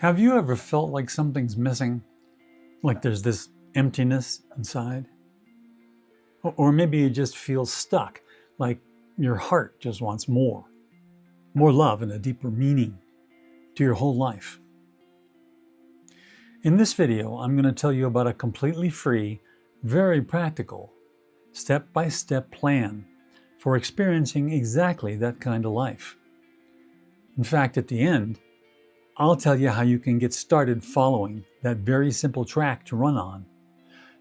Have you ever felt like something's missing? Like there's this emptiness inside? Or maybe you just feel stuck, like your heart just wants more love and a deeper meaning to your whole life. In this video, I'm going to tell you about a completely free, very practical, step-by-step plan for experiencing exactly that kind of life. In fact, at the end, I'll tell you how you can get started following that very simple track to run on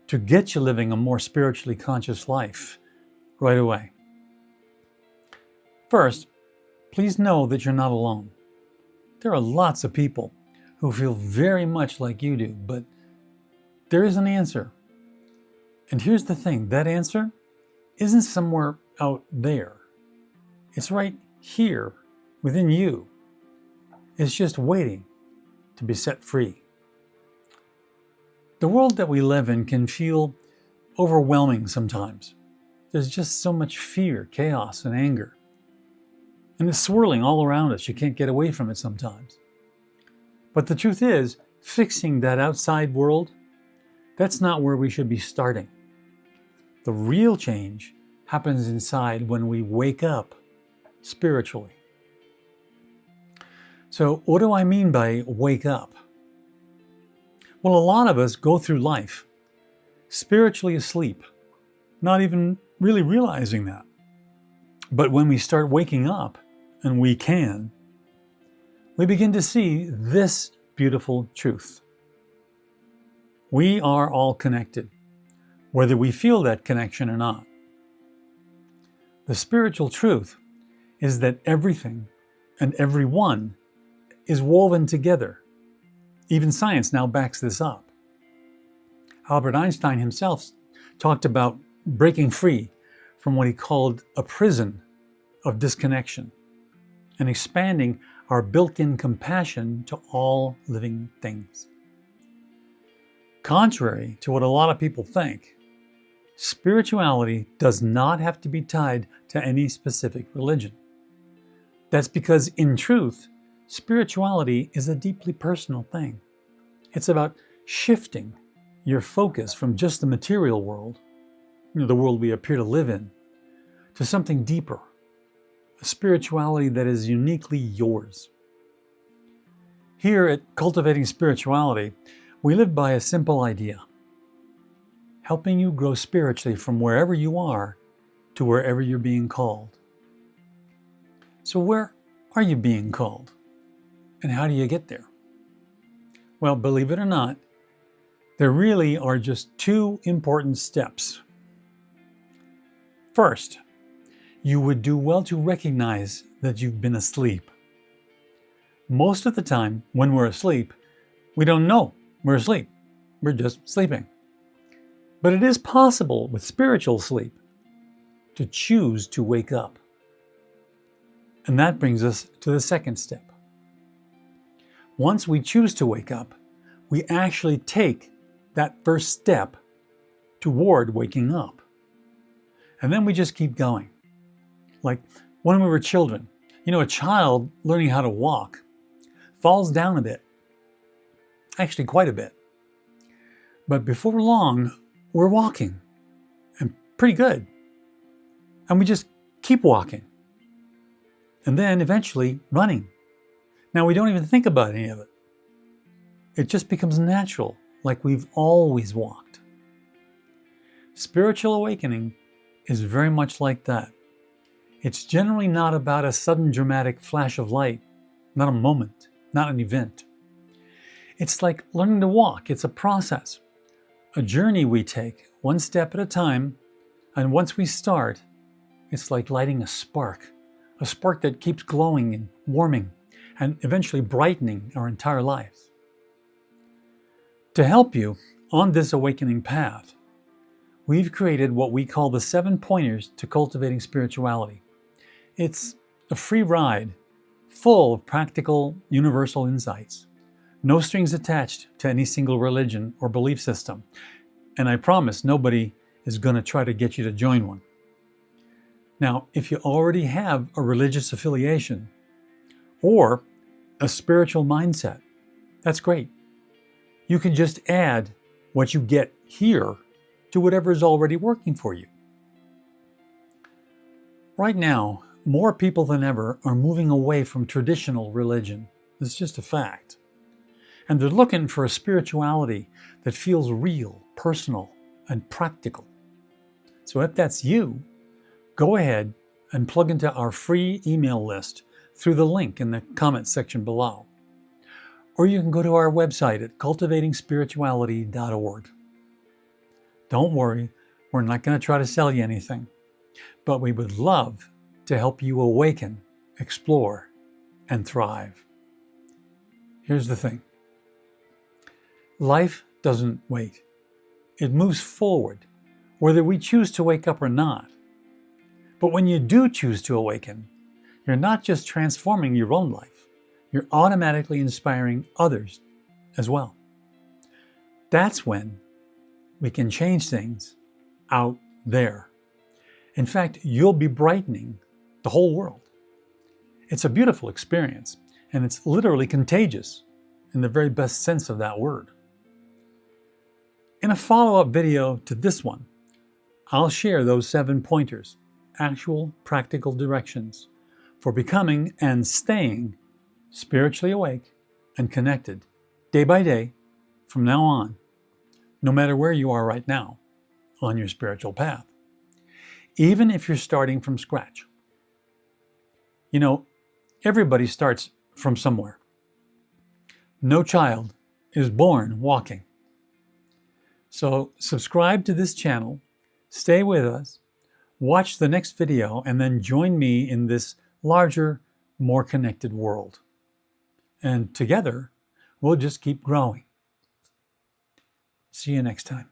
to get you living a more spiritually conscious life right away. First, please know that you're not alone. There are lots of people who feel very much like you do, but there is an answer. And here's the thing, that answer isn't somewhere out there. It's right here within you. It's just waiting to be set free. The world that we live in can feel overwhelming sometimes. There's just so much fear, chaos, and anger. And it's swirling all around us. You can't get away from it sometimes. But the truth is, fixing that outside world, that's not where we should be starting. The real change happens inside when we wake up spiritually. So what do I mean by wake up? Well, a lot of us go through life spiritually asleep, not even really realizing that. But when we start waking up, and we can, we begin to see this beautiful truth. We are all connected, whether we feel that connection or not. The spiritual truth is that everything and everyone is woven together. Even science now backs this up. Albert Einstein himself talked about breaking free from what he called a prison of disconnection and expanding our built-in compassion to all living things. Contrary to what a lot of people think, spirituality does not have to be tied to any specific religion. That's because, in truth, spirituality is a deeply personal thing. It's about shifting your focus from just the material world, the world we appear to live in, to something deeper, a spirituality that is uniquely yours. Here at Cultivating Spirituality, we live by a simple idea: helping you grow spiritually from wherever you are to wherever you're being called. So where are you being called? And how do you get there? Well, believe it or not, there really are just two important steps. First, you would do well to recognize that you've been asleep. Most of the time, when we're asleep, we don't know we're asleep. We're just sleeping. But it is possible with spiritual sleep to choose to wake up. And that brings us to the second step. Once we choose to wake up, we actually take that first step toward waking up. And then we just keep going. Like when we were children, a child learning how to walk falls down a bit, actually quite a bit. But before long, we're walking, and pretty good. And we just keep walking. And then eventually running. Now we don't even think about any of it. It just becomes natural, like we've always walked. Spiritual awakening is very much like that. It's generally not about a sudden dramatic flash of light, not a moment, not an event. It's like learning to walk. It's a process, a journey we take one step at a time, and once we start, it's like lighting a spark that keeps glowing and warming and eventually brightening our entire lives. To help you on this awakening path, we've created what we call the 7 pointers to cultivating spirituality. It's a free ride full of practical, universal insights. No strings attached to any single religion or belief system. And I promise nobody is going to try to get you to join one. Now, if you already have a religious affiliation or a spiritual mindset, That's great. You can just add what you get here to whatever is already working for you. Right now, more people than ever are moving away from traditional religion. It's just a fact. And they're looking for a spirituality that feels real, personal, and practical. So if that's you, go ahead and plug into our free email list through the link in the comments section below. Or you can go to our website at cultivatingspirituality.org. Don't worry, we're not going to try to sell you anything, but we would love to help you awaken, explore, and thrive. Here's the thing. Life doesn't wait. It moves forward, whether we choose to wake up or not. But when you do choose to awaken, you're not just transforming your own life, you're automatically inspiring others as well. That's when we can change things out there. In fact, you'll be brightening the whole world. It's a beautiful experience, and it's literally contagious in the very best sense of that word. In a follow-up video to this one, I'll share those 7 pointers, actual practical directions for becoming and staying spiritually awake and connected day by day from now on, no matter where you are right now on your spiritual path, even if you're starting from scratch. You know, everybody starts from somewhere. No child is born walking. So subscribe to this channel, stay with us, watch the next video, and then join me in this larger, more connected world. And together, we'll just keep growing. See you next time.